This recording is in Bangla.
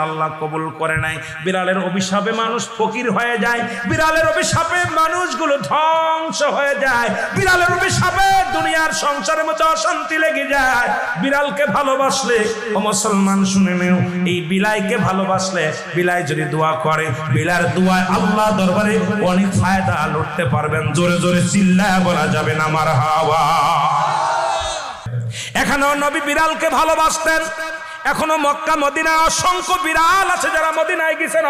আল্লাহ কবুল করে নাই। বিড়ালের অভিশাপে মানুষ ফকির হয়ে যায়, বিড়ালের অভিশাপে মানুষগুলো ধ্বংস হয়ে যায়, বিড়ালের অভিশাপে দুনিয়ার সংসারের মধ্যে অশান্তি লেগে যায়। বিড়ালকে ভালোবাসলে ও মুসলমান শুনে নেও, এই বিলাইকে ভালোবাসলে বিলাই যদি দোয়া করে, বিলার দোয়ায় আল্লাহ দরবারে অনেক ফায়দা লুটতে পারবেন। জোরে জোরে চিল্লায় বলা যাবে না মারহাবা। এখানেও নবী বিড়ালকে ভালোবাসতেন। এখনো মক্কা মদিনা অসংখ্য বিড়াল আছে যারা মদিনায় গেছেন।